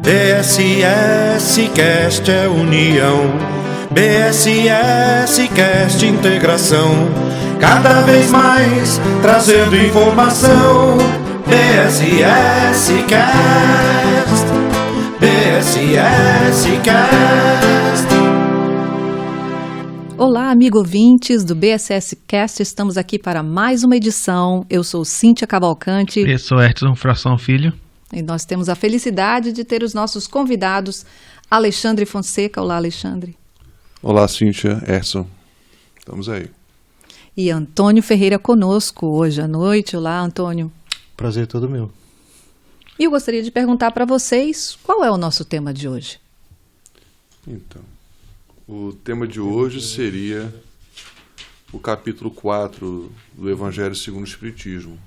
BSS Cast é união, BSS Cast integração, cada vez mais trazendo informação. BSS Cast, BSS Cast. Olá, amigo ouvintes do BSS Cast, estamos aqui para mais uma edição. Eu sou Cíntia Cavalcante. Eu sou Edson Fração Filho. E nós temos a felicidade de ter os nossos convidados, Alexandre Fonseca. Olá, Alexandre. Olá, Cíntia, Edson. Estamos aí. E Antônio Ferreira conosco hoje à noite. Olá, Antônio. Prazer todo meu. E eu gostaria de perguntar para vocês, qual é o nosso tema de hoje? Então, o tema de hoje seria o capítulo 4 do Evangelho segundo o Espiritismo,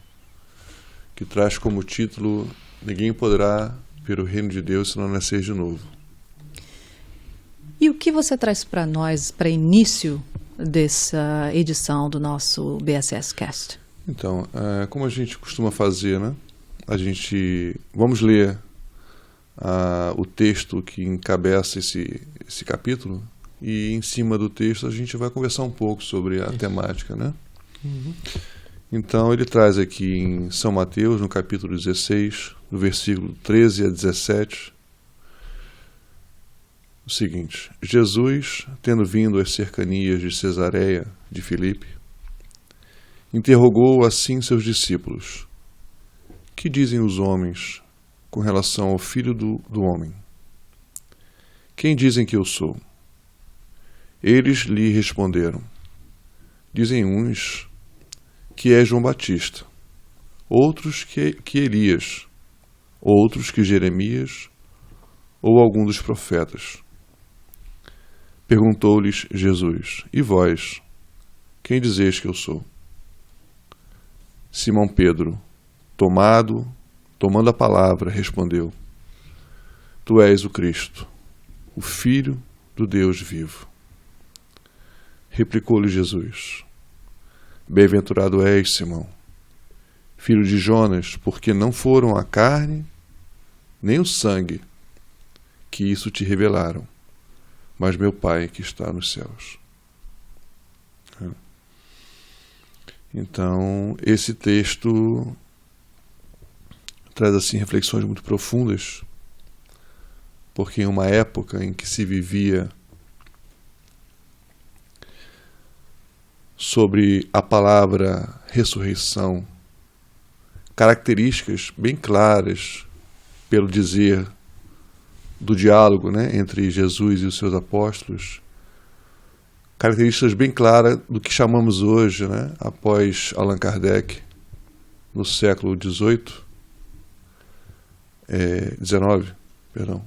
que traz como título: Ninguém poderá ver o reino de Deus se não nascer de novo. E o que você traz para nós, para início dessa edição do nosso BSS Cast? Então, como a gente costuma fazer, né? Vamos ler o texto que encabeça esse capítulo, e em cima do texto a gente vai conversar um pouco sobre a temática, né? Uhum. Então ele traz aqui em São Mateus, no capítulo 16, do versículo 13 a 17, o seguinte: Jesus, tendo vindo às cercanias de Cesareia de Filipe, interrogou assim seus discípulos: Que dizem os homens com relação ao Filho do Homem? Quem dizem que eu sou? Eles lhe responderam: Dizem uns que é João Batista, outros que Elias, outros que Jeremias ou algum dos profetas. Perguntou-lhes Jesus: E vós, quem dizeis que eu sou? Simão Pedro, tomando a palavra, respondeu: Tu és o Cristo, o Filho do Deus vivo. Replicou-lhe Jesus: Bem-aventurado és, Simão, filho de Jonas, porque não foram a carne nem o sangue que isso te revelaram, mas meu Pai que está nos céus. Então, esse texto traz assim reflexões muito profundas, porque em uma época em que se vivia sobre a palavra ressurreição, características bem claras, pelo dizer do diálogo, né, entre Jesus e os seus apóstolos, características bem claras do que chamamos hoje, né, após Allan Kardec, no século XIX, XIX, perdão,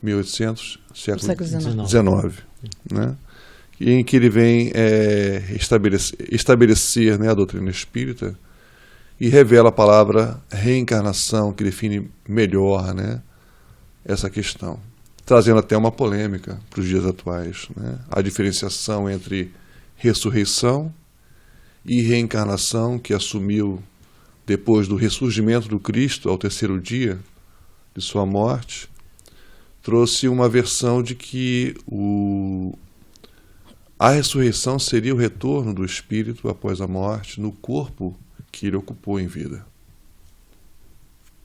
1800, século XIX, né? E em que ele vem estabelecer, né, a doutrina espírita, e revela a palavra reencarnação, que define melhor, né, essa questão, trazendo até uma polêmica para os dias atuais, né? A diferenciação entre ressurreição e reencarnação, que assumiu depois do ressurgimento do Cristo ao terceiro dia de sua morte, trouxe uma versão de que a ressurreição seria o retorno do espírito após a morte no corpo que ele ocupou em vida,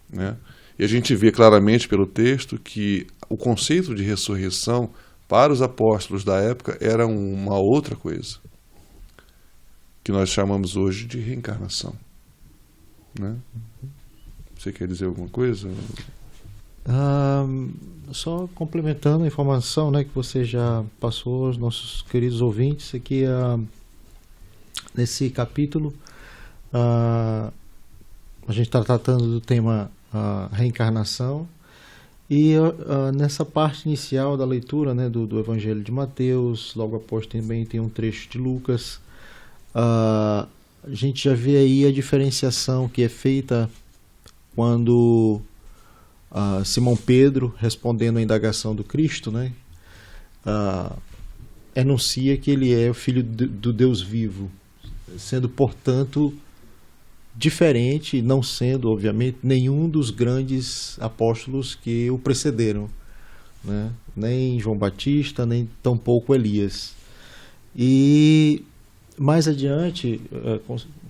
né? E a gente vê claramente pelo texto que o conceito de ressurreição para os apóstolos da época era uma outra coisa, que nós chamamos hoje de reencarnação, né? Você quer dizer alguma coisa? Só complementando a informação, né, que você já passou aos nossos queridos ouvintes aqui, nesse capítulo a gente está tratando do tema reencarnação, e nessa parte inicial da leitura, né, do Evangelho de Mateus, logo após também tem um trecho de Lucas, a gente já vê aí a diferenciação que é feita quando Simão Pedro, respondendo à indagação do Cristo, né, enuncia que ele é o Filho do Deus vivo, sendo, portanto, diferente, não sendo, obviamente, nenhum dos grandes apóstolos que o precederam, né? Nem João Batista, nem tampouco Elias. E mais adiante,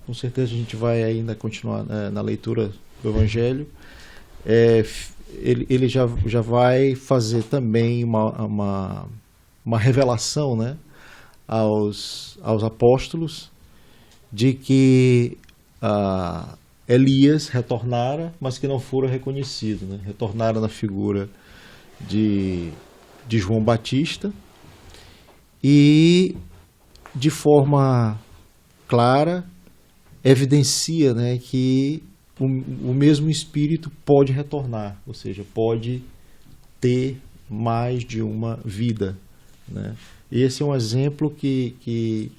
com certeza a gente vai ainda continuar na leitura do Evangelho, ele já vai fazer também uma revelação, né, aos apóstolos de que Elias retornara, mas que não fora reconhecido, né? Retornara na figura de João Batista e de forma clara evidencia, né, que o mesmo Espírito pode retornar, ou seja, pode ter mais de uma vida, né? Esse é um exemplo que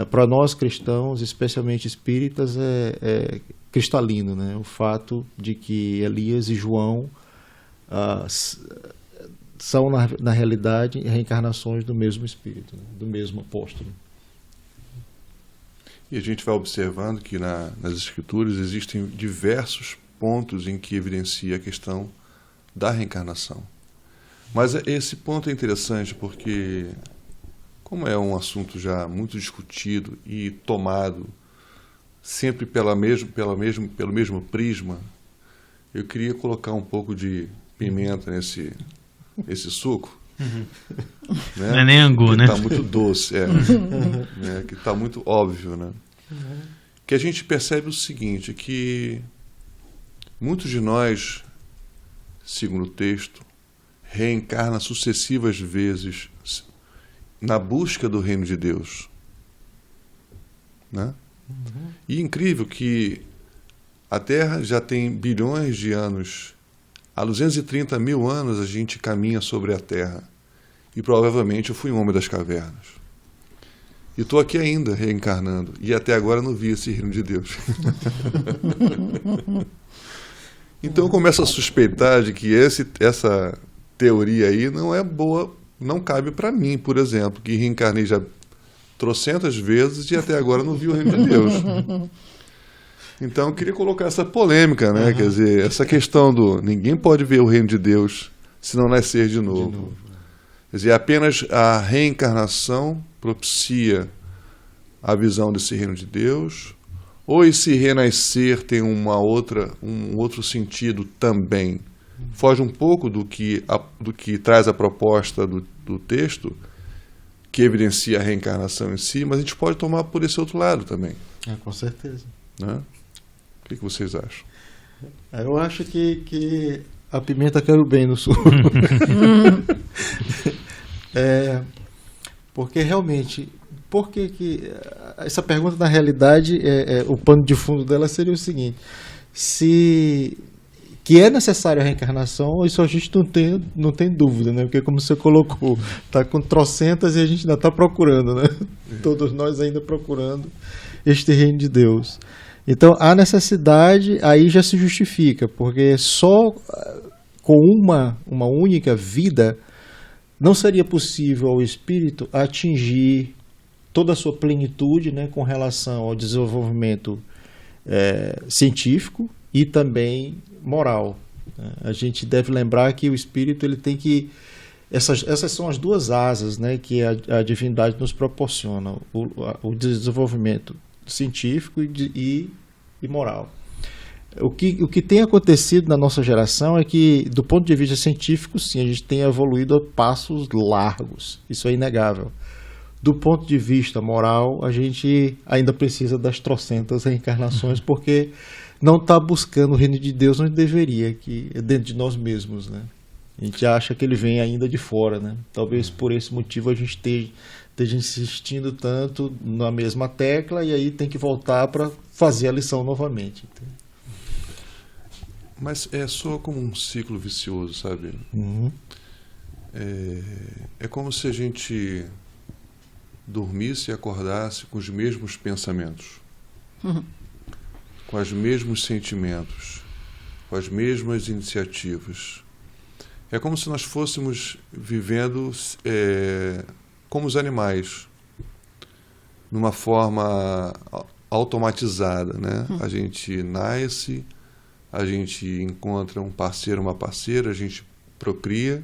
para nós cristãos, especialmente espíritas, é cristalino, né? O fato de que Elias e João são, na realidade, reencarnações do mesmo Espírito, né? Do mesmo apóstolo. E a gente vai observando que nas Escrituras existem diversos pontos em que evidencia a questão da reencarnação. Mas esse ponto é interessante porque, como é um assunto já muito discutido e tomado sempre pelo mesmo prisma, eu queria colocar um pouco de pimenta nesse suco. Uhum. Né? Não é nem angu, né? Que está muito doce, né? Que está muito óbvio, né? Que a gente percebe o seguinte, que muitos de nós, segundo o texto, reencarna sucessivas vezes na busca do reino de Deus, né? E é incrível que a Terra já tem bilhões de anos. Há 230 mil anos a gente caminha sobre a Terra. E provavelmente eu fui um homem das cavernas. E estou aqui ainda reencarnando. E até agora não vi esse reino de Deus. Então eu começo a suspeitar de que essa teoria aí não é boa, não cabe para mim, por exemplo, que reencarnei já trocentas vezes e até agora não vi o reino de Deus. Então eu queria colocar essa polêmica, né? Quer dizer, essa questão do ninguém pode ver o reino de Deus se não nascer de novo. Quer dizer, apenas a reencarnação propicia a visão desse reino de Deus, ou esse renascer tem um outro sentido também. Foge um pouco do que traz a proposta do texto, que evidencia a reencarnação em si, mas a gente pode tomar por esse outro lado também. Com certeza. Né? O que vocês acham? Eu acho que a pimenta caiu bem no sul. Porque realmente, essa pergunta na realidade, o pano de fundo dela seria o seguinte: que é necessária a reencarnação, isso a gente não tem dúvida, né? Porque como você colocou, está com trocentas e a gente ainda está procurando, né? Todos nós ainda procurando este reino de Deus. Então, a necessidade aí já se justifica, porque só com uma única vida não seria possível ao espírito atingir toda a sua plenitude, né, com relação ao desenvolvimento científico e também moral. A gente deve lembrar que o espírito ele tem que... Essas são as duas asas, né, que a divindade nos proporciona, o desenvolvimento científico e moral. O que tem acontecido na nossa geração é que, do ponto de vista científico, sim, a gente tem evoluído a passos largos. Isso é inegável. Do ponto de vista moral, a gente ainda precisa das trocentas reencarnações, porque não está buscando o reino de Deus onde deveria, que é dentro de nós mesmos, né? A gente acha que ele vem ainda de fora, né? Talvez por esse motivo a gente esteja insistindo tanto na mesma tecla e aí tem que voltar para fazer a lição novamente. Mas soa como um ciclo vicioso, sabe? Uhum. É como se a gente dormisse e acordasse com os mesmos pensamentos, com os mesmos sentimentos, com as mesmas iniciativas. É como se nós fôssemos vivendo como os animais, numa forma automatizada, né? A gente nasce, a gente encontra um parceiro, uma parceira, a gente procria,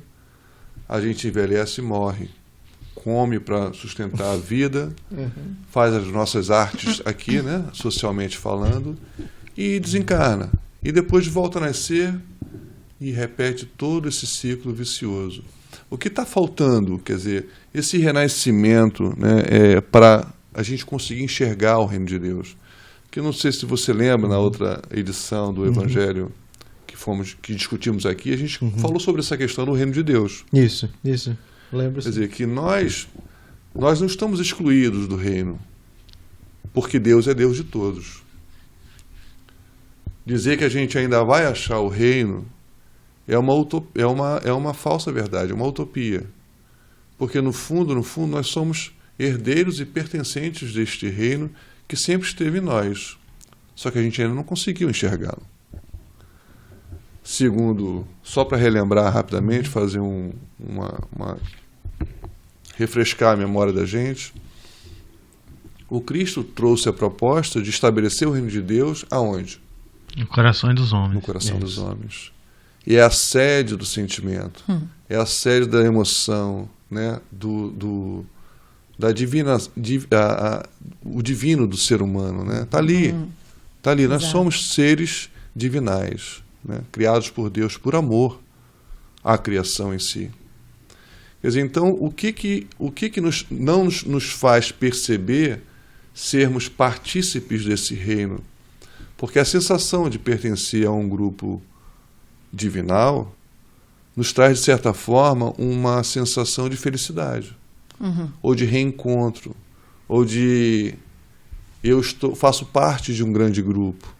a gente envelhece e morre, come para sustentar a vida, faz as nossas artes aqui, né? Socialmente falando, e desencarna. E depois volta a nascer e repete todo esse ciclo vicioso. O que está faltando, quer dizer, esse renascimento, né, para a gente conseguir enxergar o reino de Deus. Que não sei se você lembra, na outra edição do Evangelho que discutimos aqui, a gente falou sobre essa questão do reino de Deus. Isso. Lembro. Quer dizer, que nós não estamos excluídos do reino, porque Deus é Deus de todos. Dizer que a gente ainda vai achar o reino é uma falsa verdade, é uma utopia. Porque no fundo, nós somos herdeiros e pertencentes deste reino que sempre esteve em nós. Só que a gente ainda não conseguiu enxergá-lo. Segundo, só para relembrar rapidamente, fazer refrescar a memória da gente, o Cristo trouxe a proposta de estabelecer o reino de Deus aonde? No coração dos homens. No coração dos homens. E é a sede do sentimento, é a sede da emoção, né? Da o divino do ser humano, né? Tá ali. Nós somos seres divinais, né? Criados por Deus por amor à criação em si. Quer dizer, então, o que não nos faz perceber sermos partícipes desse reino? Porque a sensação de pertencer a um grupo divinal nos traz, de certa forma, uma sensação de felicidade, ou de reencontro, ou de faço parte de um grande grupo,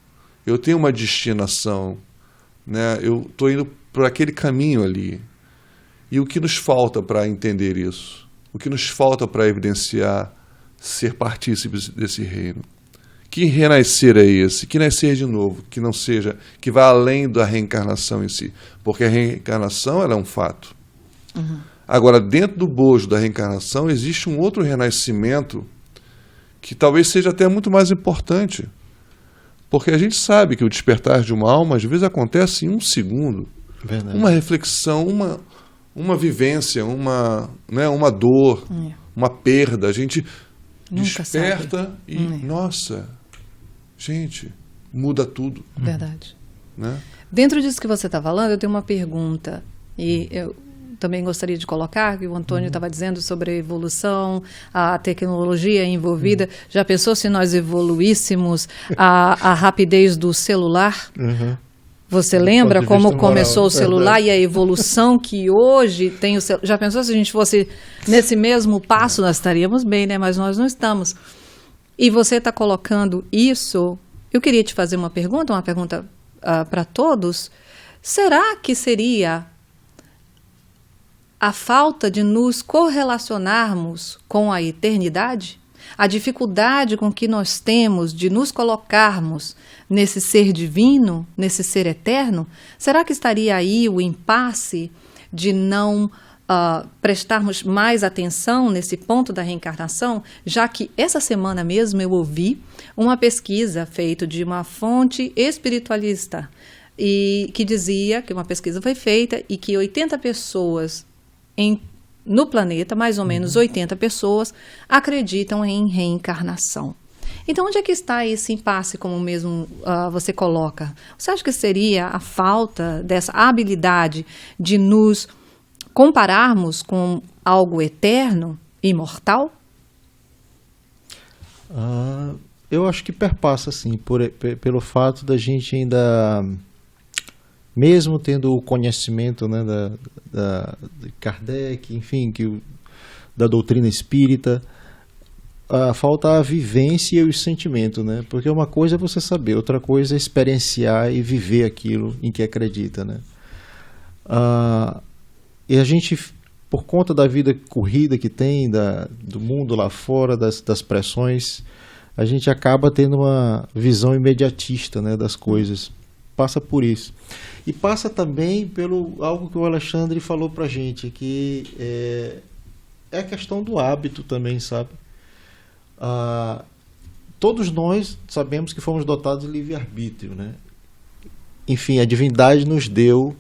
eu tenho uma destinação, né? Eu estou indo por aquele caminho ali. E o que nos falta para entender isso? O que nos falta para evidenciar ser partícipes desse reino? Que renascer é esse? Que nascer de novo, que não seja, que vá além da reencarnação em si. Porque a reencarnação ela é um fato. Agora, dentro do bojo da reencarnação, existe um outro renascimento que talvez seja até muito mais importante. Porque a gente sabe que o despertar de uma alma, às vezes, acontece em um segundo. Verdade. Uma reflexão, uma vivência, uma dor, uma perda. A gente Nunca desperta sabe. E, nossa, gente, muda tudo. Verdade. Né? Dentro disso que você está falando, eu tenho uma pergunta. E eu também gostaria de colocar, que o Antônio estava dizendo sobre a evolução, a tecnologia envolvida. Já pensou se nós evoluíssemos a rapidez do celular? Você lembra ponto de como vista começou moral, o celular e a evolução que hoje tem o celular? Já pensou se a gente fosse nesse mesmo passo? Nós estaríamos bem, né? Mas nós não estamos. E você está colocando isso... Eu queria te fazer uma pergunta para todos. Será que seria a falta de nos correlacionarmos com a eternidade? A dificuldade com que nós temos de nos colocarmos nesse ser divino, nesse ser eterno? Será que estaria aí o impasse de não prestarmos mais atenção nesse ponto da reencarnação? Já que essa semana mesmo eu ouvi uma pesquisa feita de uma fonte espiritualista e que dizia que uma pesquisa foi feita e que 80 pessoas no planeta, mais ou menos 80 pessoas, acreditam em reencarnação. Então, onde é que está esse impasse, como mesmo você coloca? Você acha que seria a falta dessa habilidade de nos compararmos com algo eterno, imortal? Eu acho que perpassa, sim, pelo fato da gente ainda... Mesmo tendo o conhecimento, né, de Kardec, enfim, da doutrina espírita, falta a vivência e o sentimento, né? Porque uma coisa é você saber, outra coisa é experienciar e viver aquilo em que acredita, né? E a gente, por conta da vida corrida que tem, do mundo lá fora, das pressões, a gente acaba tendo uma visão imediatista, né, das coisas. Passa por isso. E passa também pelo algo que o Alexandre falou pra gente, que é a questão do hábito também, sabe? todos nós sabemos que fomos dotados de livre-arbítrio, né? Enfim, a divindade nos deu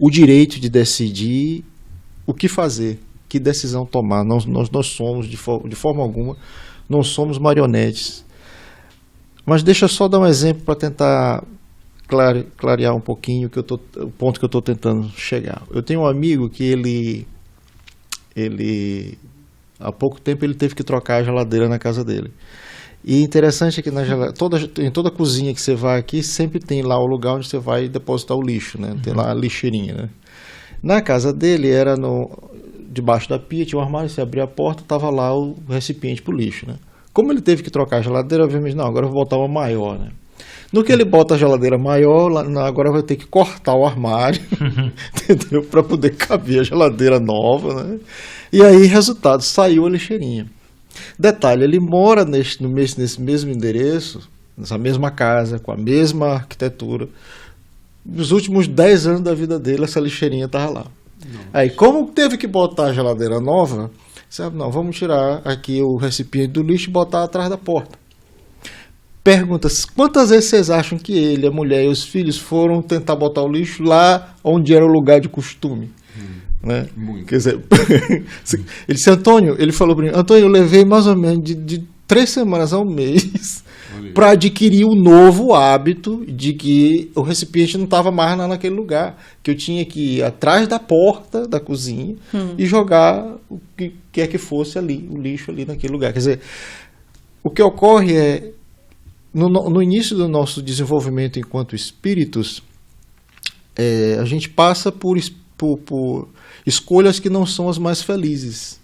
o direito de decidir o que fazer, que decisão tomar. Nós somos, de forma alguma, não somos marionetes. Mas deixa eu só dar um exemplo para tentar clarear um pouquinho o ponto que eu estou tentando chegar. Eu tenho um amigo que ele há pouco tempo ele teve que trocar a geladeira na casa dele. E interessante é que em toda cozinha que você vai aqui, sempre tem lá o lugar onde você vai depositar o lixo, né? Tem lá a lixeirinha, né? Na casa dele, era debaixo da pia, tinha um armário, você abria a porta, estava lá o recipiente para o lixo, né? Como ele teve que trocar a geladeira, obviamente, não, agora eu vou botar uma maior, né? No que ele bota a geladeira maior, agora vai ter que cortar o armário, entendeu? Para poder caber a geladeira nova, né? E aí, resultado, saiu a lixeirinha. Detalhe, ele mora nesse mesmo endereço, nessa mesma casa, com a mesma arquitetura. Nos últimos 10 anos da vida dele, essa lixeirinha estava lá. Não. Aí, como teve que botar a geladeira nova, sabe, não, vamos tirar aqui o recipiente do lixo e botar atrás da porta. Pergunta, quantas vezes vocês acham que ele, a mulher e os filhos foram tentar botar o lixo lá onde era o lugar de costume? Né? Quer dizer, ele disse, Antônio, ele falou para mim, Antônio, eu levei mais ou menos de 3 semanas a um mês para adquirir o novo hábito de que o recipiente não estava mais naquele lugar, que eu tinha que ir atrás da porta da cozinha e jogar o que quer que fosse ali, o lixo ali naquele lugar. Quer dizer, o que ocorre é, no início do nosso desenvolvimento enquanto espíritos, a gente passa por escolhas que não são as mais felizes.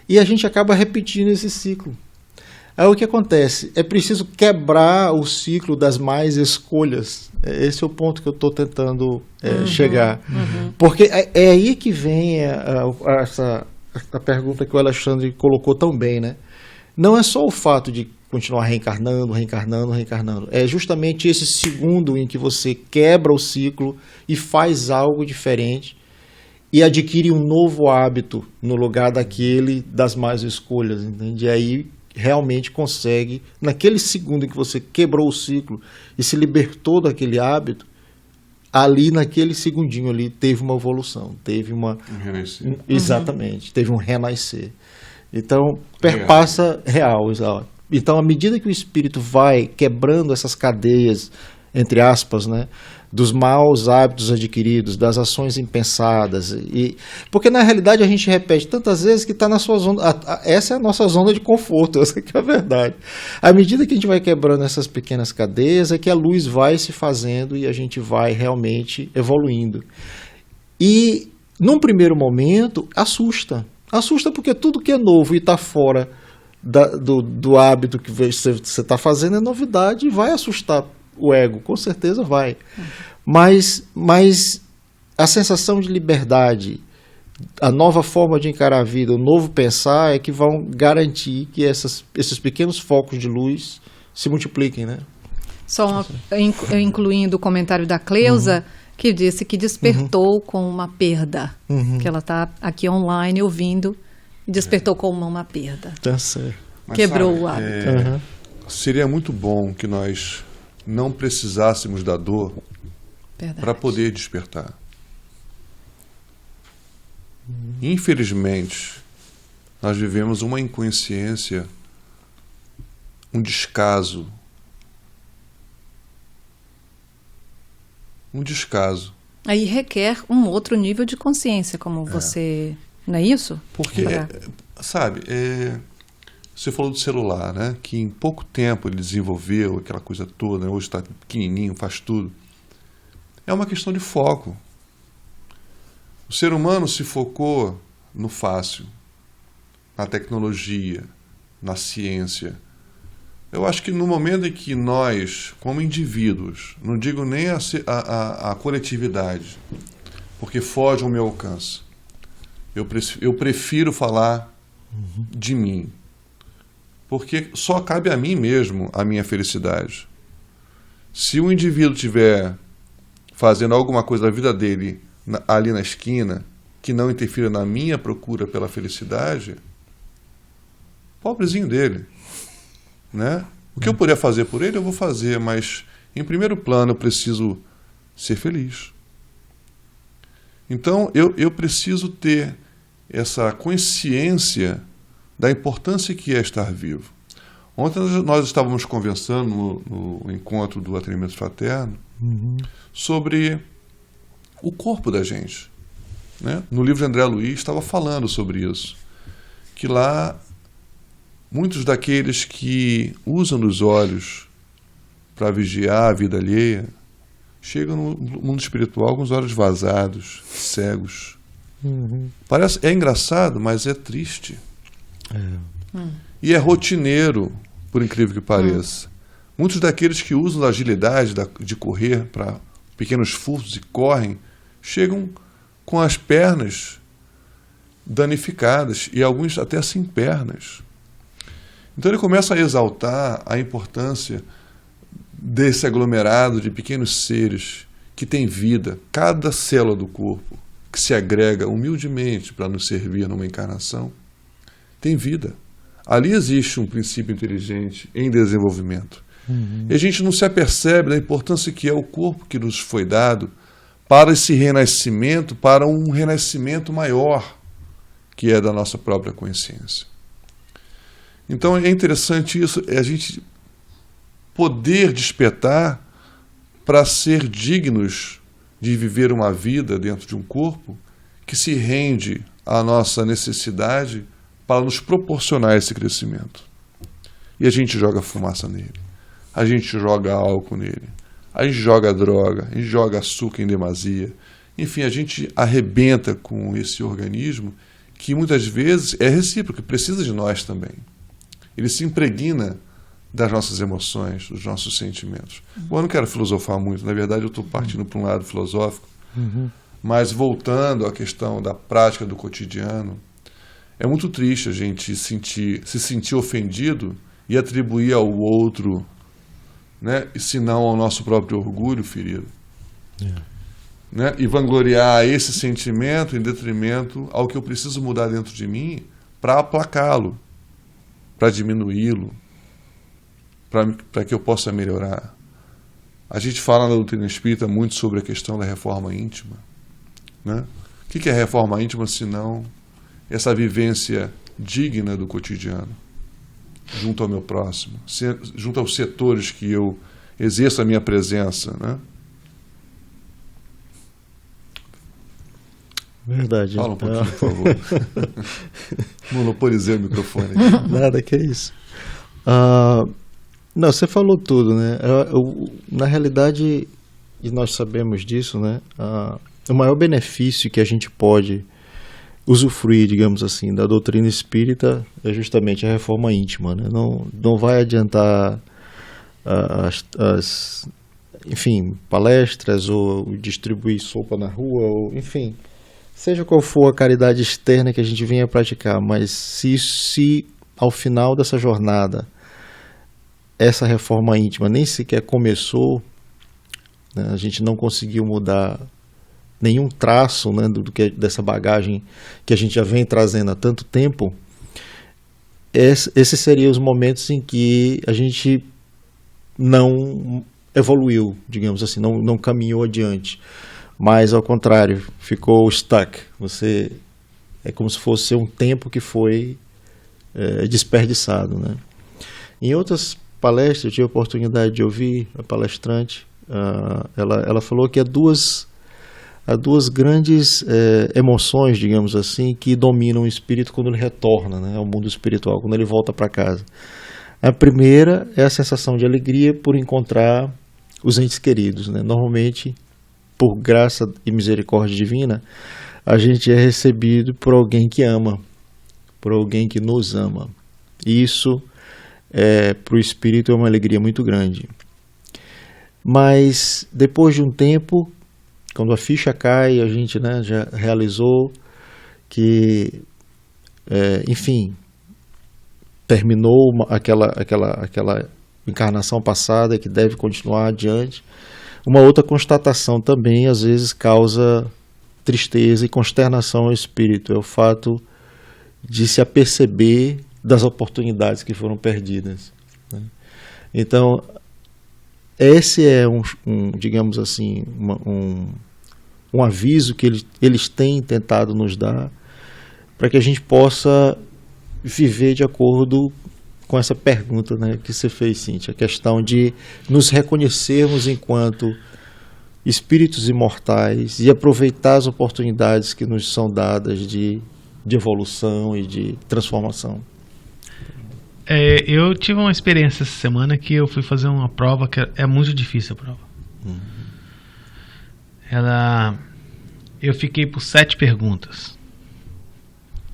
E a gente acaba repetindo esse ciclo. Aí o que acontece? É preciso quebrar o ciclo das más escolhas. Esse é o ponto que eu estou tentando chegar. Porque é aí que vem a pergunta que o Alexandre colocou tão bem, né? Não é só o fato de continuar reencarnando. É justamente esse segundo em que você quebra o ciclo e faz algo diferente e adquire um novo hábito no lugar daquele das más escolhas, entende? E aí realmente consegue, naquele segundo em que você quebrou o ciclo e se libertou daquele hábito, ali naquele segundinho ali teve uma evolução, teve uma... renascer. Exatamente, teve um renascer. Então, perpassa real. Então, à medida que o espírito vai quebrando essas cadeias, entre aspas, né, dos maus hábitos adquiridos, das ações impensadas, porque na realidade a gente repete tantas vezes que está na sua zona, essa é a nossa zona de conforto, essa que é a verdade. À medida que a gente vai quebrando essas pequenas cadeias, é que a luz vai se fazendo e a gente vai realmente evoluindo. E, num primeiro momento, assusta porque tudo que é novo e está fora do hábito que você está fazendo é novidade e vai assustar o ego, com certeza vai. Mas a sensação de liberdade, a nova forma de encarar a vida, o novo pensar é que vão garantir que esses pequenos focos de luz se multipliquem, né? Só incluindo o comentário da Cleusa, que disse que despertou com uma perda, que ela está aqui online ouvindo e despertou com uma perda. Tá certo. Quebrou o hábito. Seria muito bom que nós não precisássemos da dor para poder despertar. Infelizmente, nós vivemos uma inconsciência, um descaso. Aí requer um outro nível de consciência, como você... Não é isso? Porque, sabe, você falou do celular, né? Que em pouco tempo ele desenvolveu aquela coisa toda, né? Hoje está pequenininho, faz tudo. É uma questão de foco. O ser humano se focou no fácil, na tecnologia, na ciência. Eu acho que no momento em que nós, como indivíduos, não digo nem a coletividade, porque foge ao meu alcance, eu prefiro falar de mim, porque só cabe a mim mesmo a minha felicidade. Se o indivíduo estiver fazendo alguma coisa da vida dele ali na esquina, que não interfira na minha procura pela felicidade, pobrezinho dele, né? O que eu puder fazer por ele, eu vou fazer, mas em primeiro plano eu preciso ser feliz. Então eu preciso ter essa consciência da importância que é estar vivo. Ontem nós estávamos conversando no encontro do atendimento fraterno sobre o corpo da gente, né? No livro de André Luiz estava falando sobre isso, que lá muitos daqueles que usam os olhos para vigiar a vida alheia chegam no mundo espiritual com os olhos vazados, cegos. É engraçado, mas é triste. E é rotineiro, por incrível que pareça. Muitos daqueles que usam a agilidade de correr para pequenos furtos e correm, chegam com as pernas danificadas e alguns até sem pernas. Então ele começa a exaltar a importância desse aglomerado de pequenos seres que têm vida, cada célula do corpo que se agrega humildemente para nos servir numa encarnação, tem vida. Ali existe um princípio inteligente em desenvolvimento. E a gente não se apercebe da importância que é o corpo que nos foi dado para esse renascimento, para um renascimento maior, que é da nossa própria consciência. Então é interessante isso, a gente poder despertar para ser dignos de viver uma vida dentro de um corpo que se rende à nossa necessidade para nos proporcionar esse crescimento. E a gente joga fumaça nele, a gente joga álcool nele, a gente joga droga, a gente joga açúcar em demasia. Enfim, a gente arrebenta com esse organismo que muitas vezes é recíproco, precisa de nós também. Ele se impregna das nossas emoções, dos nossos sentimentos. Bom, eu não quero filosofar muito, na verdade eu estou partindo para um lado filosófico, mas voltando à questão da prática do cotidiano, é muito triste a gente se sentir ofendido e atribuir ao outro, né, se não ao nosso próprio orgulho ferido. Né, e vangloriar esse sentimento em detrimento ao que eu preciso mudar dentro de mim para aplacá-lo, para diminuí-lo, para que eu possa melhorar. A gente fala na doutrina espírita muito sobre a questão da reforma íntima. Né? O que é reforma íntima, senão essa vivência digna do cotidiano, junto ao meu próximo, junto aos setores que eu exerço a minha presença, né? Verdade. Fala um pouquinho, por favor. Monopolizei o microfone. Nada, que é isso. Não, você falou tudo, né? Na realidade, e nós sabemos disso, né? O maior benefício que a gente pode usufruir, digamos assim, da doutrina espírita é justamente a reforma íntima, né? Não vai adiantar enfim, palestras ou distribuir sopa na rua, ou, enfim, seja qual for a caridade externa que a gente venha praticar, mas se ao final dessa jornada essa reforma íntima nem sequer começou, né, a gente não conseguiu mudar nenhum traço, né, dessa bagagem que a gente já vem trazendo há tanto tempo, esses seriam os momentos em que a gente não evoluiu, digamos assim, não caminhou adiante, mas ao contrário, ficou stuck. É como se fosse um tempo que foi desperdiçado, né? Em outras palestras, eu tive a oportunidade de ouvir a palestrante, ela falou que há duas grandes emoções, digamos assim, que dominam o espírito quando ele retorna, né, ao mundo espiritual, quando ele volta para casa. A primeira é a sensação de alegria por encontrar os entes queridos, né? Normalmente, por graça e misericórdia divina, a gente é recebido por alguém que ama, por alguém que nos ama. E isso, para o espírito, é uma alegria muito grande. Mas, depois de um tempo, quando a ficha cai, a gente, né, já realizou que, enfim, terminou aquela encarnação passada que deve continuar adiante. Uma outra constatação também, às vezes, causa tristeza e consternação ao espírito, é o fato de se aperceber das oportunidades que foram perdidas, né? Então, esse é digamos assim, um aviso que eles têm tentado nos dar para que a gente possa viver de acordo com essa pergunta, né, que você fez, Cíntia, a questão de nos reconhecermos enquanto espíritos imortais e aproveitar as oportunidades que nos são dadas de evolução e de transformação. Eu tive uma experiência essa semana que eu fui fazer uma prova que é muito difícil a prova. Eu fiquei por 7 perguntas.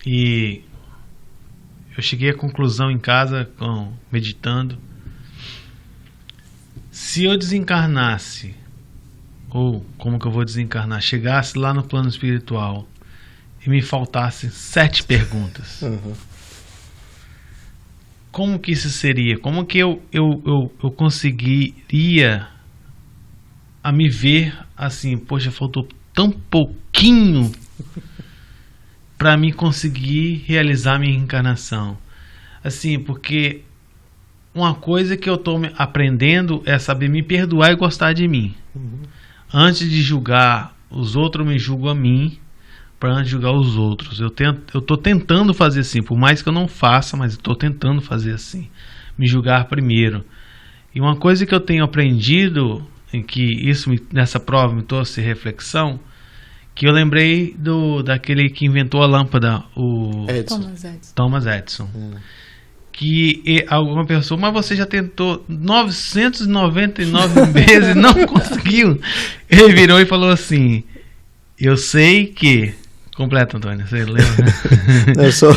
E eu cheguei à conclusão em casa, meditando. Se eu desencarnasse, ou como que eu vou desencarnar, chegasse lá no plano espiritual e me faltassem 7 perguntas, como que isso seria? Como que eu conseguiria a me ver assim, poxa, faltou tão pouquinho para mim conseguir realizar minha reencarnação? Assim, porque uma coisa que eu estou aprendendo é saber me perdoar e gostar de mim. Antes de julgar os outros, eu me julgo a mim, para antes de julgar os outros. Eu estou tentando fazer assim, por mais que eu não faça, mas estou tentando fazer assim, me julgar primeiro. E uma coisa que eu tenho aprendido, em que isso nessa prova me trouxe reflexão, que eu lembrei daquele que inventou a lâmpada, o Thomas Edison. Que alguma pessoa, mas você já tentou 999 vezes e não conseguiu. Ele virou e falou assim: eu sei que... Completa, Antônio, você lembra? Eu só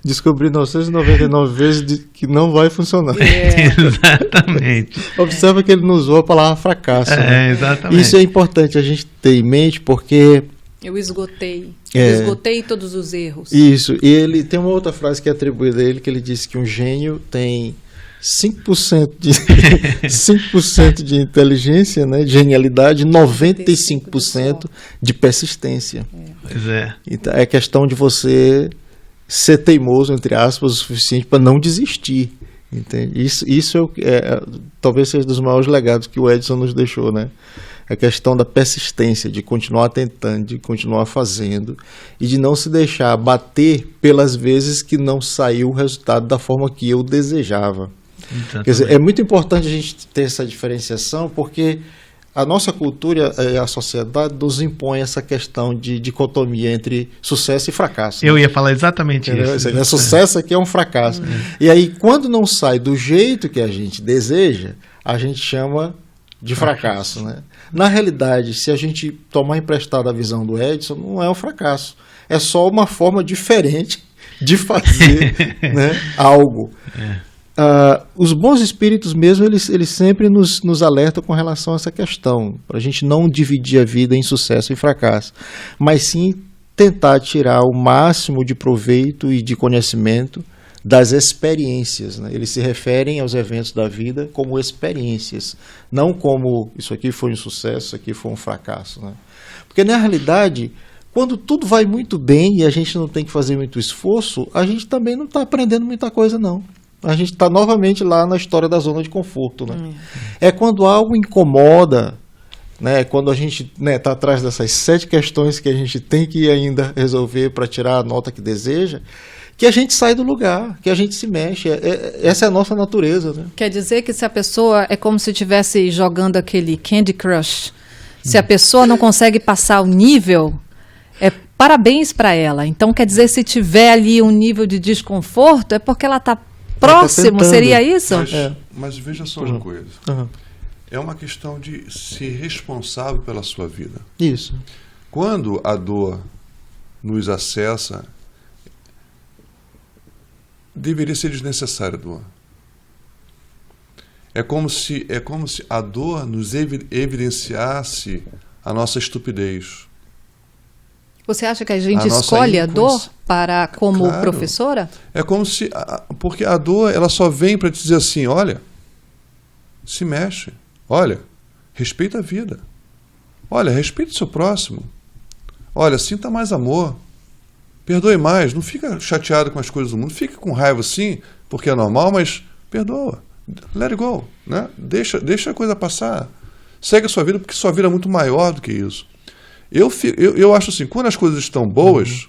descobri 999 vezes que não vai funcionar. Exatamente. Observa que ele não usou a palavra fracasso. Né? Exatamente. Isso é importante a gente ter em mente, porque... Eu esgotei. Esgotei todos os erros. Isso. E ele tem uma outra frase que é atribuída a ele, que ele disse que um gênio tem 5% de inteligência, né, de genialidade, 95% de persistência. Pois é. Então, é questão de você ser teimoso, entre aspas, o suficiente para não desistir. Entende? Isso talvez seja dos maiores legados que o Edison nos deixou, né? A questão da persistência, de continuar tentando, de continuar fazendo e de não se deixar bater pelas vezes que não saiu o resultado da forma que eu desejava. Quer dizer, é muito importante a gente ter essa diferenciação, porque a nossa cultura e a sociedade nos impõe essa questão de dicotomia entre sucesso e fracasso. Eu ia falar exatamente isso. Sucesso aqui é um fracasso. E aí, quando não sai do jeito que a gente deseja, a gente chama de fracasso. Né? Na realidade, se a gente tomar emprestada a visão do Edison, não é um fracasso. É só uma forma diferente de fazer né, algo. Os bons espíritos mesmo, eles sempre nos alertam com relação a essa questão, para a gente não dividir a vida em sucesso e fracasso, mas sim tentar tirar o máximo de proveito e de conhecimento das experiências. Né? Eles se referem aos eventos da vida como experiências, não como isso aqui foi um sucesso, isso aqui foi um fracasso. Né? Porque na realidade, quando tudo vai muito bem e a gente não tem que fazer muito esforço, a gente também não está aprendendo muita coisa não. A gente está novamente lá na história da zona de conforto. Né? É quando algo incomoda, né? Quando a gente está atrás dessas 7 questões que a gente tem que ainda resolver para tirar a nota que deseja, que a gente sai do lugar, que a gente se mexe. Essa é a nossa natureza. Né? Quer dizer que se a pessoa é como se estivesse jogando aquele Candy Crush, se a pessoa não consegue passar o nível, parabéns para ela. Então quer dizer, se tiver ali um nível de desconforto, é porque ela está próximo, seria isso? Mas veja só uma coisa. É uma questão de ser responsável pela sua vida. Isso. Quando a dor nos acessa, deveria ser desnecessária a dor. É como se a dor nos evidenciasse a nossa estupidez. Você acha que a gente escolhe a dor como professora? É como se... Porque a dor, ela só vem para te dizer assim, olha, se mexe. Olha, respeita a vida. Olha, respeita o seu próximo. Olha, sinta mais amor. Perdoe mais. Não fica chateado com as coisas do mundo. Fica com raiva sim, porque é normal, mas perdoa. let it go, né? Deixa a coisa passar. Segue a sua vida, porque sua vida é muito maior do que isso. Eu acho assim, quando as coisas estão boas,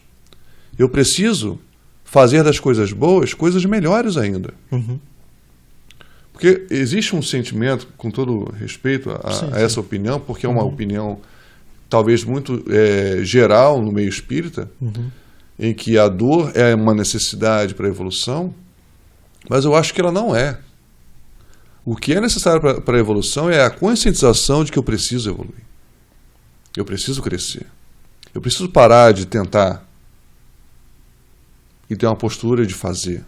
eu preciso fazer das coisas boas coisas melhores ainda. Porque existe um sentimento, com todo respeito a essa opinião, porque é uma opinião talvez muito geral no meio espírita, em que a dor é uma necessidade para a evolução, mas eu acho que ela não é. O que é necessário para a evolução é a conscientização de que eu preciso evoluir. Eu preciso crescer. Eu preciso parar de tentar e ter uma postura de fazer.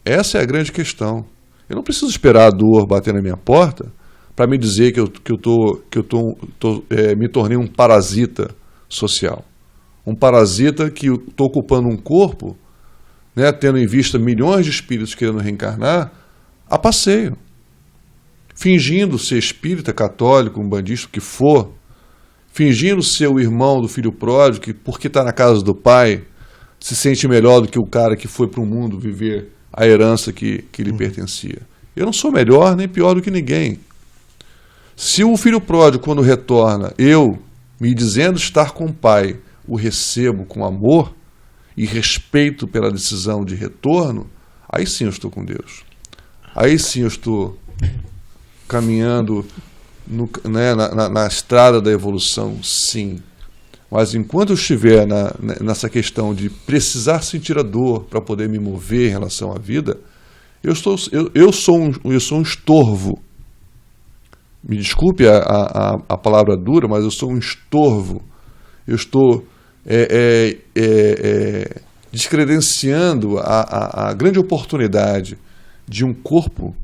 Essa é a grande questão. Eu não preciso esperar a dor bater na minha porta para me dizer que eu me tornei um parasita social. Um parasita que estou ocupando um corpo, né, tendo em vista milhões de espíritos querendo reencarnar, a passeio. Fingindo ser espírita, católico, umbandista, o que for, fingindo ser o irmão do filho pródigo, que porque está na casa do pai, se sente melhor do que o cara que foi para o mundo viver a herança que lhe pertencia. Eu não sou melhor nem pior do que ninguém. Se o filho pródigo, quando retorna, eu, me dizendo estar com o pai, o recebo com amor e respeito pela decisão de retorno, aí sim eu estou com Deus. Aí sim eu estou caminhando na estrada da evolução, sim. Mas enquanto eu estiver nessa questão de precisar sentir a dor para poder me mover em relação à vida, eu sou um estorvo. Me desculpe a palavra dura, mas eu sou um estorvo. Eu estou descredenciando a grande oportunidade de um corpo,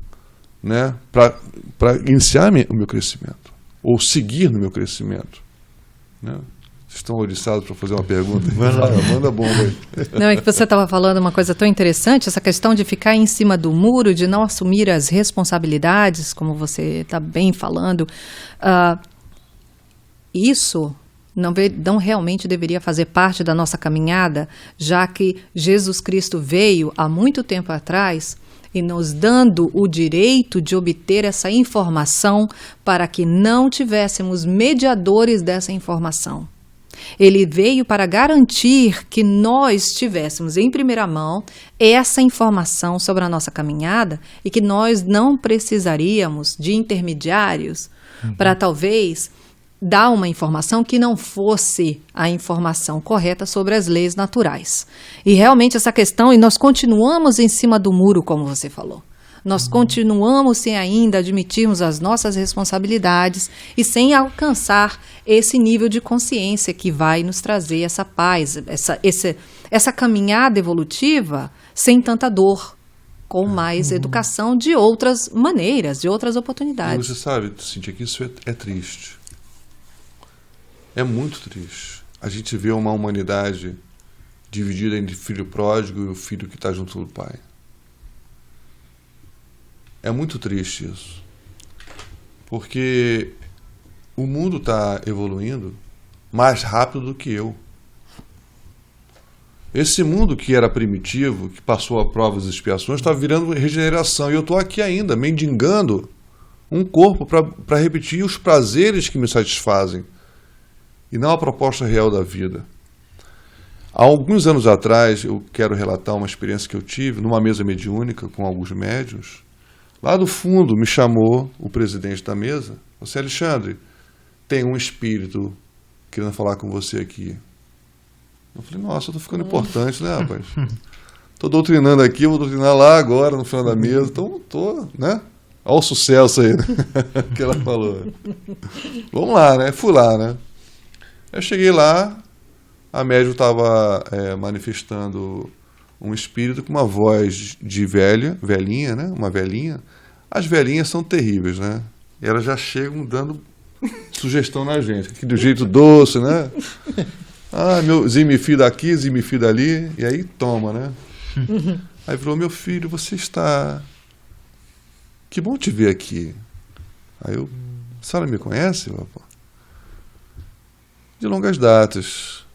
né, para iniciar o meu crescimento, ou seguir no meu crescimento. Né? Vocês estão oriçados para fazer uma pergunta? Manda bomba aí. Não, é que você estava falando uma coisa tão interessante, essa questão de ficar em cima do muro, de não assumir as responsabilidades, como você está bem falando. Isso não realmente deveria fazer parte da nossa caminhada, já que Jesus Cristo veio há muito tempo atrás e nos dando o direito de obter essa informação para que não tivéssemos mediadores dessa informação. Ele veio para garantir que nós tivéssemos em primeira mão essa informação sobre a nossa caminhada e que nós não precisaríamos de intermediários para talvez dar uma informação que não fosse a informação correta sobre as leis naturais. E realmente essa questão, e nós continuamos em cima do muro, como você falou. Nós continuamos sem ainda admitirmos as nossas responsabilidades e sem alcançar esse nível de consciência que vai nos trazer essa paz, essa caminhada evolutiva sem tanta dor, com mais educação de outras maneiras, de outras oportunidades. E você sabe, Cíntia, que isso é triste. É muito triste. A gente vê uma humanidade dividida entre filho pródigo e o filho que está junto do pai. É muito triste isso. Porque o mundo está evoluindo mais rápido do que eu. Esse mundo que era primitivo, que passou a provas e expiações, está virando regeneração. E eu estou aqui ainda, mendigando um corpo para repetir os prazeres que me satisfazem. E não a proposta real da vida. Há alguns anos atrás, eu quero relatar uma experiência que eu tive numa mesa mediúnica com alguns médiuns. Lá do fundo me chamou o presidente da mesa. Você, Alexandre, tem um espírito querendo falar com você aqui. Eu falei, nossa, eu estou ficando importante, né, rapaz? Estou doutrinando aqui, vou doutrinar lá agora, no final da mesa. Então, estou, né? Olha o sucesso aí, né? que ela falou. Vamos lá, né? Fui lá, né? Eu cheguei lá, a médium estava manifestando um espírito com uma voz de velhinha, né? Uma velhinha. As velhinhas são terríveis, né? E elas já chegam dando sugestão na gente, aqui do jeito doce, né? Ah, meu zimifi daqui, zimifi dali, e aí toma, né? Aí falou, meu filho, você está... Que bom te ver aqui. Aí eu, a senhora me conhece, papai? De longas datas.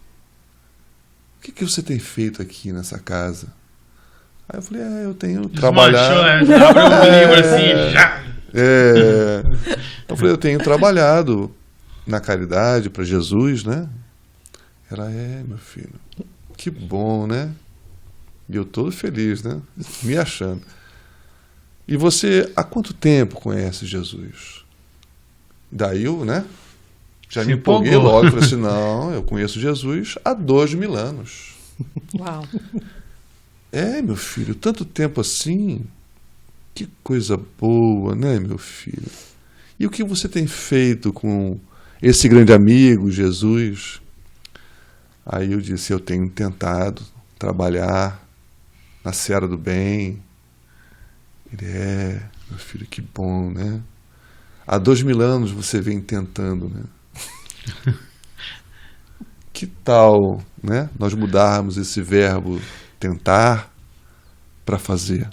O que você tem feito aqui nessa casa? Aí eu falei, eu tenho Desmanchou, trabalhado. abre um livro assim, já. Eu falei, eu tenho trabalhado na caridade para Jesus, né? Ela, meu filho, que bom, né? E eu todo feliz, né? Me achando. E você, há quanto tempo conhece Jesus? Daí eu, né? Já Se me empolguei empolgou. logo. Falei assim, não, eu conheço Jesus há 2000 anos. Uau. Meu filho, tanto tempo assim, que coisa boa, né, meu filho? E o que você tem feito com esse grande amigo, Jesus? Aí eu disse, eu tenho tentado trabalhar na seara do bem. Ele, meu filho, que bom, né? Há 2000 anos você vem tentando, né? Que tal, né, nós mudarmos esse verbo tentar para fazer?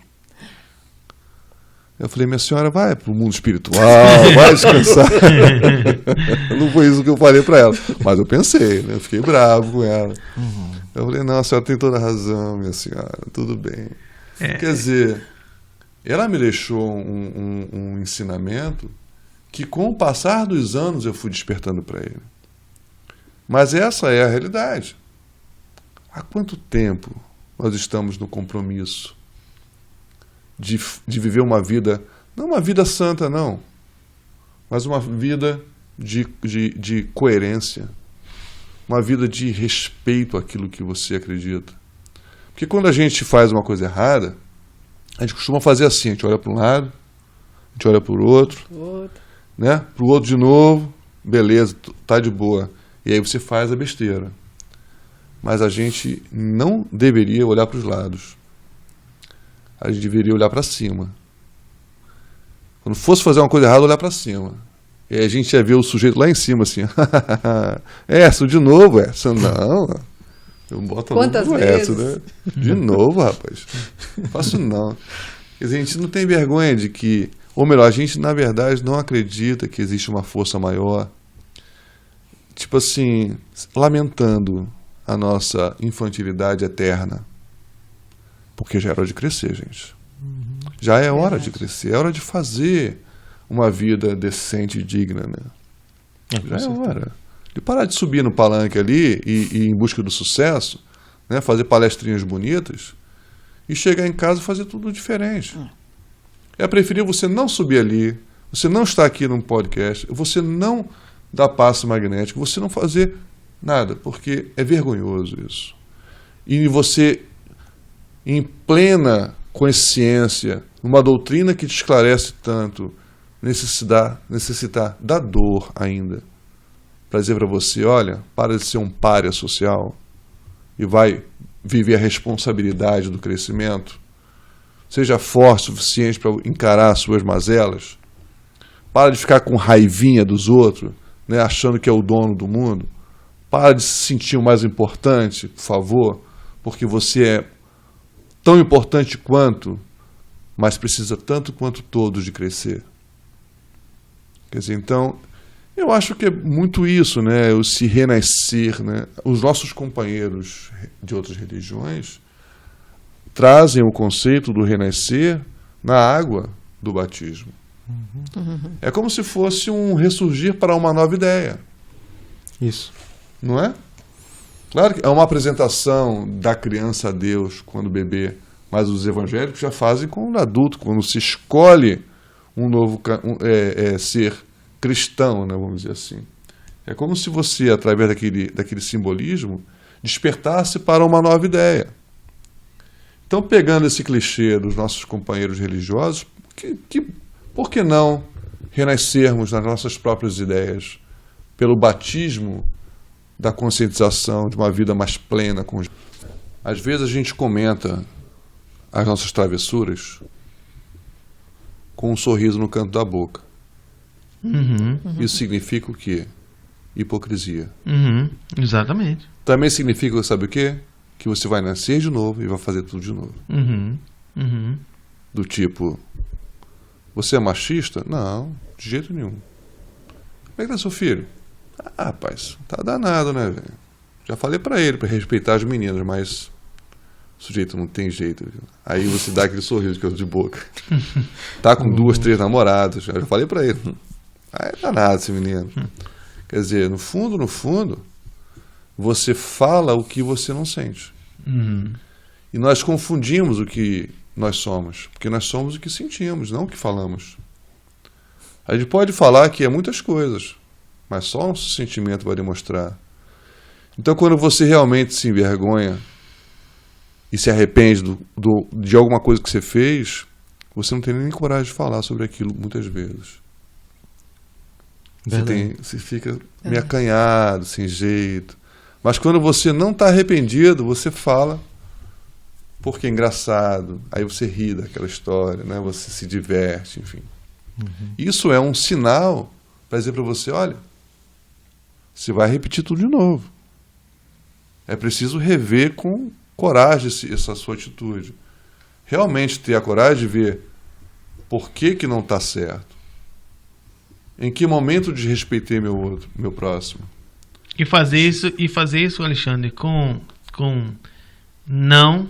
Eu falei, minha senhora, vai para o mundo espiritual, vai descansar. Não foi isso que eu falei para ela, mas eu pensei, né? Eu fiquei bravo com ela. Eu falei, não, a senhora tem toda a razão, minha senhora, tudo bem. Quer dizer, ela me deixou um ensinamento que com o passar dos anos eu fui despertando para ele. Mas essa é a realidade. Há quanto tempo nós estamos no compromisso de viver uma vida, não uma vida santa, não, mas uma vida de coerência, uma vida de respeito àquilo que você acredita. Porque quando a gente faz uma coisa errada, a gente costuma fazer assim, a gente olha para um lado, a gente olha para o outro, né? Para o outro de novo, beleza, tá de boa. E aí você faz a besteira. Mas a gente não deveria olhar para os lados. A gente deveria olhar para cima. Quando fosse fazer uma coisa errada, olhar para cima. E aí a gente ia ver o sujeito lá em cima, assim. Essa, de novo, essa. Não. Eu boto Quantas essa, vezes? né? De novo, rapaz. Não faço não. Quer dizer, a gente não tem vergonha de que... Ou melhor, a gente, na verdade, não acredita que existe uma força maior. Tipo assim, lamentando a nossa infantilidade eterna. Porque já é hora de crescer, gente. Já é hora de crescer, é hora de fazer uma vida decente e digna, né? Já é hora. De parar de subir no palanque ali e em busca do sucesso, né? Fazer palestrinhas bonitas e chegar em casa e fazer tudo diferente. É preferível você não subir ali, você não estar aqui num podcast, você não dar passo magnético, você não fazer nada, porque é vergonhoso isso. E você, em plena consciência, numa doutrina que te esclarece tanto, necessitar da dor ainda, para dizer para você, olha, para de ser um pária social e vai viver a responsabilidade do crescimento. Seja forte o suficiente para encarar as suas mazelas. Para de ficar com raivinha dos outros, né, achando que é o dono do mundo. Para de se sentir o mais importante, por favor, porque você é tão importante quanto, mas precisa tanto quanto todos de crescer. Quer dizer, então, eu acho que é muito isso, né, o se renascer, né? Os nossos companheiros de outras religiões trazem o conceito do renascer na água do batismo. É como se fosse um ressurgir para uma nova ideia. Isso. Não é? Claro que é uma apresentação da criança a Deus quando bebê, mas os evangélicos já fazem quando adulto, quando se escolhe um novo ser cristão, né, vamos dizer assim. É como se você, através daquele simbolismo, despertasse para uma nova ideia. Então, pegando esse clichê dos nossos companheiros religiosos, por que não renascermos nas nossas próprias ideias, pelo batismo da conscientização de uma vida mais plena? Às vezes a gente comenta as nossas travessuras com um sorriso no canto da boca. Isso significa o quê? Hipocrisia. Exatamente. Também significa, sabe o quê? Que você vai nascer de novo e vai fazer tudo de novo. Do tipo, você é machista? Não, de jeito nenhum. Como é que tá seu filho? Ah, rapaz, tá danado, né, velho? Já falei pra ele, pra respeitar as meninas, mas O sujeito não tem jeito, viu? Aí você dá aquele sorriso que eu de boca. Tá com 2, 3 namoradas. Eu já falei pra ele. É danado esse menino. Quer dizer, no fundo, você fala o que você não sente. E nós confundimos o que nós somos. Porque nós somos o que sentimos, não o que falamos. A gente pode falar que é muitas coisas, mas só o nosso sentimento vai demonstrar. Então, quando você realmente se envergonha e se arrepende de alguma coisa que você fez, você não tem nem coragem de falar sobre aquilo muitas vezes. Você fica meio acanhado, sem jeito. Mas quando você não está arrependido, você fala porque é engraçado. Aí você ri daquela história, né? Você se diverte, enfim. Isso é um sinal para dizer para você, olha, você vai repetir tudo de novo. É preciso rever com coragem essa sua atitude. Realmente ter a coragem de ver por que não está certo. Em que momento desrespeitei meu próximo. E fazer isso, Alexandre, com não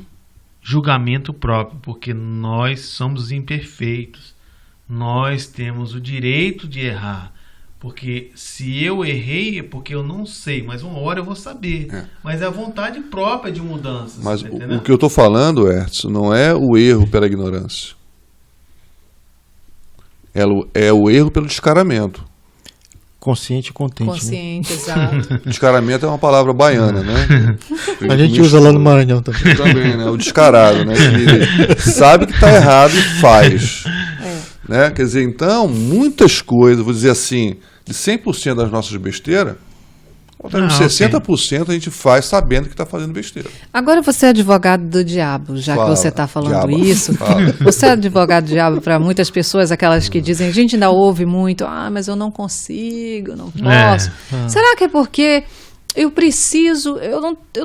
julgamento próprio, porque nós somos imperfeitos. Nós temos o direito de errar. Porque se eu errei é porque eu não sei, mas uma hora eu vou saber. Mas é a vontade própria de mudança. Mas o que eu estou falando, Hertz, não é o erro pela ignorância. É o erro pelo descaramento. Consciente e contente. Consciente, exato. Descaramento é uma palavra baiana, né? A gente usa lá no Maranhão também. Também, né? O descarado, né? Ele sabe que está errado e faz. Né? Quer dizer, então, muitas coisas, vou dizer assim, de 100% das nossas besteiras, 60% a gente faz sabendo que está fazendo besteira. Agora você é advogado do diabo, já que você está falando isso. Você é advogado do diabo para muitas pessoas, aquelas que dizem, a gente ainda ouve muito, mas eu não consigo, não posso. Será que é porque eu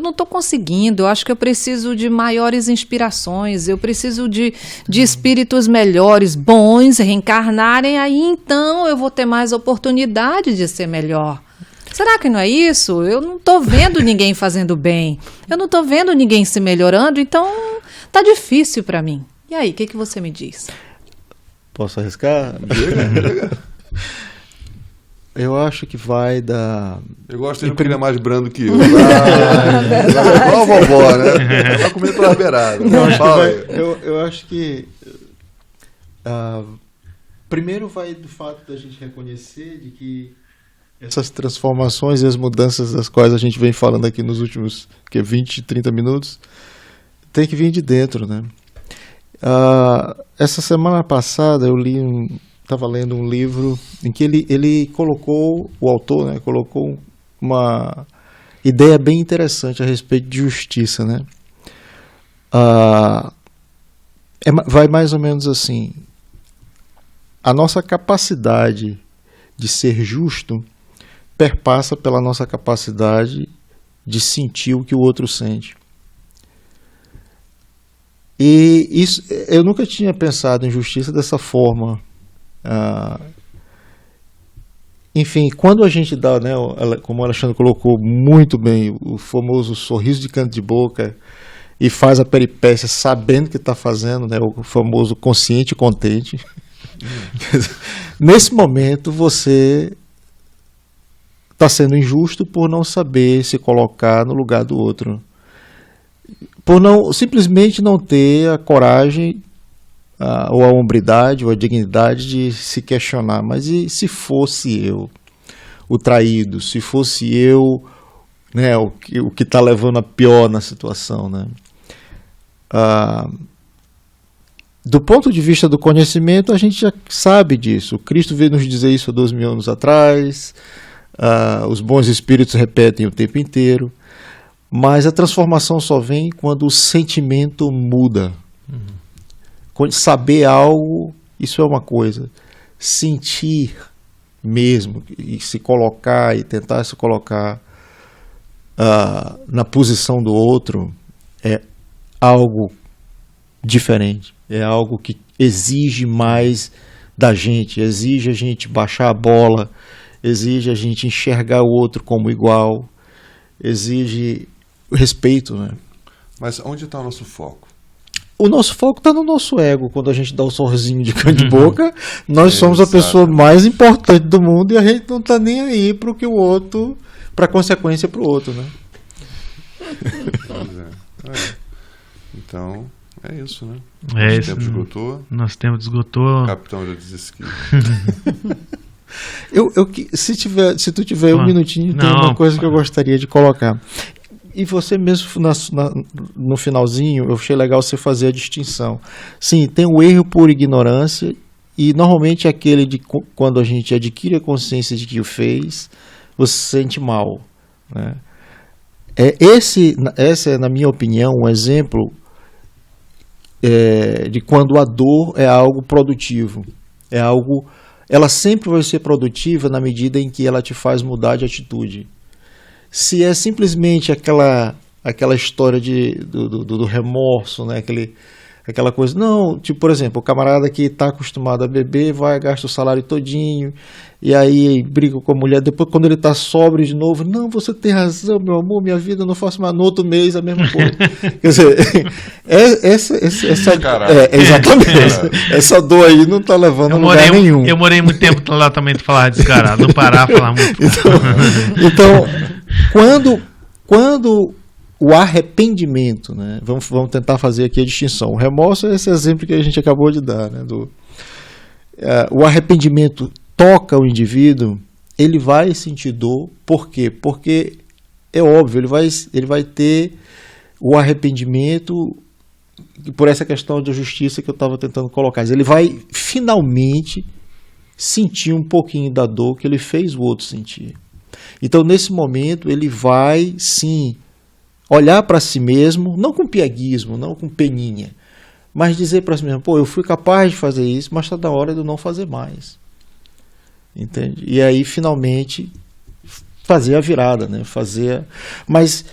não estou conseguindo, eu acho que eu preciso de maiores inspirações, eu preciso de espíritos melhores, bons, reencarnarem, aí então eu vou ter mais oportunidade de ser melhor. Será que não é isso? Eu não estou vendo ninguém fazendo bem, eu não estou vendo ninguém se melhorando, então tá difícil para mim. E aí, o que você me diz? Posso arriscar? Eu acho que vai dar... Eu gosto dele porque ele é mais brando que eu. Igual a vovó, né? Vai comer pela beirada. Eu acho que... primeiro vai do fato da gente reconhecer de que essas transformações e as mudanças das quais a gente vem falando aqui nos últimos 20, 30 minutos tem que vir de dentro, né? Essa semana passada eu estava lendo um livro em que ele colocou, o autor, né, colocou uma ideia bem interessante a respeito de justiça, né? Vai mais ou menos assim: a nossa capacidade de ser justo perpassa pela nossa capacidade de sentir o que o outro sente. E isso, eu nunca tinha pensado em justiça dessa forma. Enfim, quando a gente dá, né, como o Alexandre colocou muito bem, o famoso sorriso de canto de boca e faz a peripécia sabendo que está fazendo, né, o famoso consciente e contente. Nesse momento você está sendo injusto por não saber se colocar no lugar do outro, por simplesmente não ter a coragem ou a hombridade ou a dignidade de se questionar. Mas e se fosse eu o traído, se fosse eu, né, o que está levando a pior na situação, né? Do ponto de vista do conhecimento, a gente já sabe disso. O Cristo veio nos dizer isso há 2000 anos atrás. Os bons espíritos repetem o tempo inteiro. Mas a transformação só vem quando o sentimento muda. Saber algo, isso é uma coisa. Sentir mesmo, e se colocar, e tentar se colocar na posição do outro, é algo diferente. É algo que exige mais da gente, exige a gente baixar a bola, exige a gente enxergar o outro como igual, exige respeito, né? Mas onde está o nosso foco? O nosso foco está no nosso ego. Quando a gente dá um sorrisinho de canto de boca, nós somos a exato. pessoa mais importante do mundo e a gente não está nem aí para o que o outro, para a consequência para o outro, né? Pois é. Então, é isso, né? É Nosso isso. tempo esgotou. Nosso tempo esgotou. O capitão já desistiu. Se tu tiver um minutinho, tem Não, uma coisa que eu gostaria de colocar. E você mesmo, no finalzinho, eu achei legal você fazer a distinção. Sim, tem o erro por ignorância, e normalmente é aquele de quando a gente adquire a consciência de que o fez, você se sente mal, né? Esse é, na minha opinião, um exemplo de quando a dor é algo produtivo. Ela sempre vai ser produtiva na medida em que ela te faz mudar de atitude. Se é simplesmente aquela história do remorso, né? Aquela coisa, não, tipo, por exemplo, o camarada que está acostumado a beber, vai, gasta o salário todinho, e aí briga com a mulher, depois quando ele está sóbrio de novo, não, você tem razão, meu amor, minha vida eu não faço mais, no outro mês a mesma coisa. Quer dizer, exatamente, essa dor aí não está levando a lugar nenhum. Eu morei muito tempo lá também, tu falar descarado, no Pará, falar muito. Então quando o arrependimento, né? Vamos tentar fazer aqui a distinção. O remorso é esse exemplo que a gente acabou de dar, né? O arrependimento toca o indivíduo, ele vai sentir dor. Por quê? Porque é óbvio, ele vai ter o arrependimento por essa questão de justiça que eu estava tentando colocar. Ele vai finalmente sentir um pouquinho da dor que ele fez o outro sentir. Então, nesse momento, ele vai, sim, olhar para si mesmo, não com pieguismo, não com peninha, mas dizer para si mesmo, pô, eu fui capaz de fazer isso, mas está na hora de eu não fazer mais. Entende? E aí, finalmente, fazer a virada, né? Mas,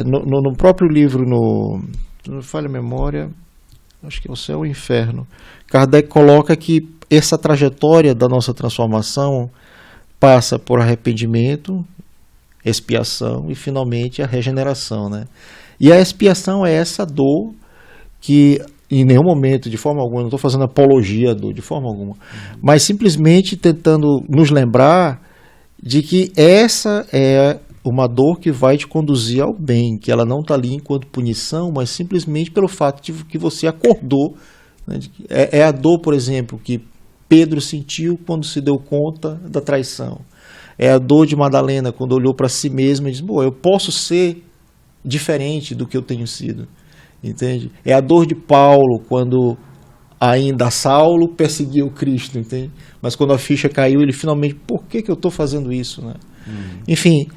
no próprio livro, não falha a memória, acho que é O Céu e o Inferno, Kardec coloca que essa trajetória da nossa transformação passa por arrependimento, expiação e finalmente a regeneração, né? E a expiação é essa dor que em nenhum momento, de forma alguma, não estou fazendo apologia à dor, de forma alguma, mas simplesmente tentando nos lembrar de que essa é uma dor que vai te conduzir ao bem, que ela não está ali enquanto punição, mas simplesmente pelo fato de que você acordou, né? É a dor, por exemplo, que Pedro sentiu quando se deu conta da traição. É a dor de Madalena quando olhou para si mesma e disse, eu posso ser diferente do que eu tenho sido. Entende? É a dor de Paulo quando ainda Saulo perseguiu Cristo, entende? Mas quando a ficha caiu, ele finalmente, por que eu estou fazendo isso, né? Enfim,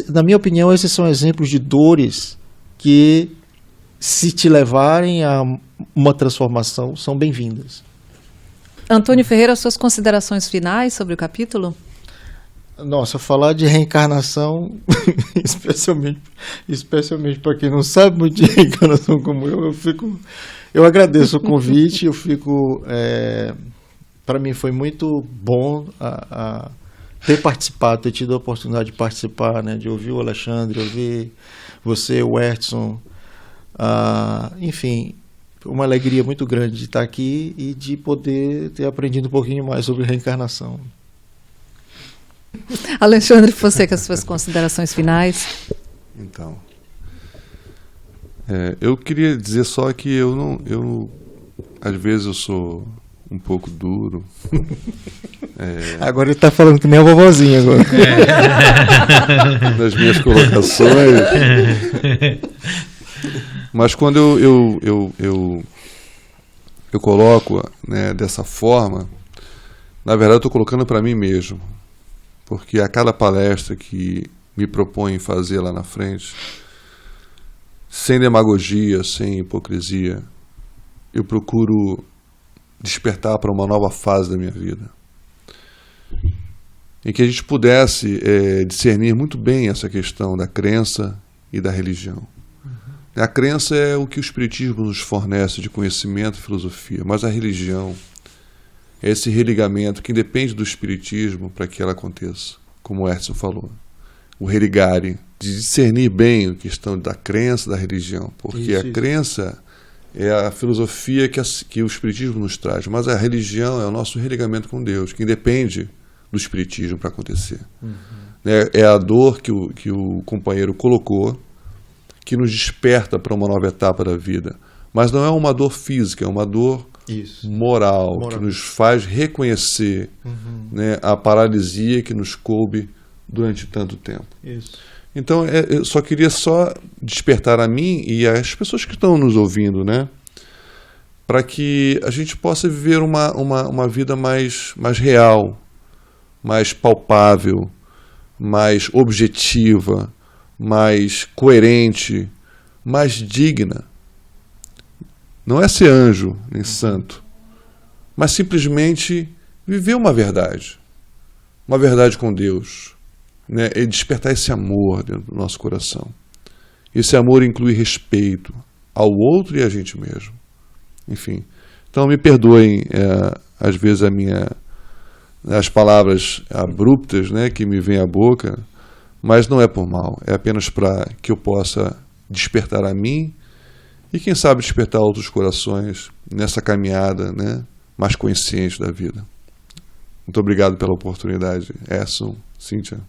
na minha opinião, esses são exemplos de dores que, se te levarem a uma transformação, são bem-vindas. Antônio Ferreira, suas considerações finais sobre o capítulo? Nossa, falar de reencarnação, especialmente para quem não sabe muito de reencarnação como eu agradeço o convite, para mim foi muito bom ter participado, ter tido a oportunidade de participar, né, de ouvir o Alexandre, ouvir você, o Edson, enfim, uma alegria muito grande de estar aqui e de poder ter aprendido um pouquinho mais sobre reencarnação. Alexandre, você com as suas considerações finais. Então, eu queria dizer só que eu às vezes eu sou um pouco duro. Agora ele está falando que nem a vovozinha agora. Das minhas colocações. Mas quando eu coloco, né, dessa forma, na verdade eu estou colocando para mim mesmo. Porque a cada palestra que me propõem fazer lá na frente, sem demagogia, sem hipocrisia, eu procuro despertar para uma nova fase da minha vida. Em que a gente pudesse discernir muito bem essa questão da crença e da religião. A crença é o que o Espiritismo nos fornece de conhecimento e filosofia, mas a religião é esse religamento que depende do Espiritismo para que ela aconteça, como o Edson falou. o religare, de discernir bem a questão da crença, da religião, porque a crença é a filosofia que o Espiritismo nos traz, mas a religião é o nosso religamento com Deus, que independe do Espiritismo para acontecer. É a dor que o companheiro colocou, que nos desperta para uma nova etapa da vida, mas não é uma dor física, é uma dor moral, que nos faz reconhecer né, a paralisia que nos coube durante tanto tempo. Então, eu só queria despertar a mim e as pessoas que estão nos ouvindo, né, para que a gente possa viver uma vida mais real, mais palpável, mais objetiva, mais coerente, mais digna. Não é ser anjo nem santo, mas simplesmente viver uma verdade com Deus, né? E despertar esse amor dentro do nosso coração. Esse amor inclui respeito ao outro e a gente mesmo. Enfim, então me perdoem às vezes as palavras abruptas, né, que me vêm à boca, mas não é por mal, é apenas para que eu possa despertar a mim e quem sabe despertar outros corações nessa caminhada, né, mais consciente da vida. Muito obrigado pela oportunidade, Edson, Cíntia.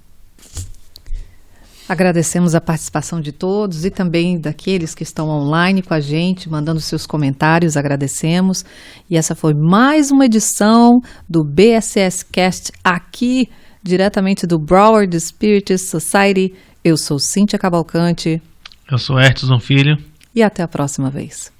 Agradecemos a participação de todos e também daqueles que estão online com a gente, mandando seus comentários, agradecemos. E essa foi mais uma edição do BSS Cast, aqui diretamente do Broward Spiritist Society. Eu sou Cíntia Cavalcante. Eu sou Edson Filho. E até a próxima vez.